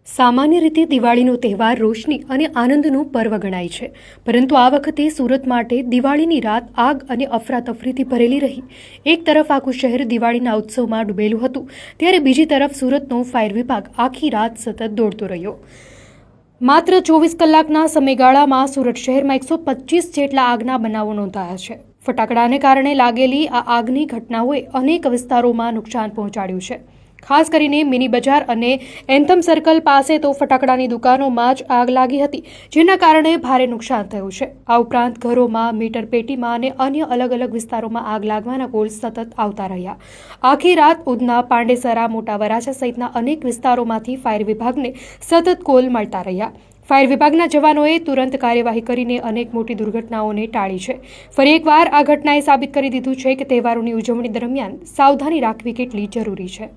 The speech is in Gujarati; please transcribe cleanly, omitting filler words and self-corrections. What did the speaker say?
સામાન્ય રીતે દિવાળીનો તહેવાર રોશની અને આનંદનું પર્વ ગણાય છે, પરંતુ આ વખતે સુરત માટે દિવાળીની રાત આગ અને અફરાતફરીથી ભરેલી રહી. એક તરફ આખું શહેર દિવાળીના ઉત્સવમાં ડૂબેલું હતું, ત્યારે બીજી તરફ સુરતનો ફાયર વિભાગ આખી રાત સતત દોડતો રહ્યો. માત્ર 24 કલાકના સમયગાળામાં સુરત શહેરમાં 125 જેટલા આગના બનાવો નોંધાયા છે. ફટાકડાને કારણે લાગેલી આ આગની ઘટનાઓએ અનેક વિસ્તારોમાં નુકસાન પહોંચાડ્યું છે. ખાસ કરીને મિની બજાર અને એન્થમ સર્કલ પાસે તો ફટાકડાની દુકાનોમાં જ આગ લાગી હતી, જેના કારણે ભારે નુકસાન થયું છે. આ ઉપરાંત ઘરોમાં, મીટર પેટીમાં અને અન્ય અલગ અલગ વિસ્તારોમાં આગ લાગવાના કોલ સતત આવતા રહ્યા. આખી રાત ઉધના, પાંડેસરા, મોટા વરાછા સહિતના અનેક વિસ્તારોમાંથી ફાયર વિભાગને સતત કોલ મળતા રહ્યા. ફાયર વિભાગના જવાનોએ તુરંત કાર્યવાહી કરીને અનેક મોટી દુર્ઘટનાઓને ટાળી છે. ફરી એકવાર આ ઘટનાએ સાબિત કરી દીધું છે કે તહેવારોની ઉજવણી દરમિયાન સાવધાની રાખવી કેટલી જરૂરી છે.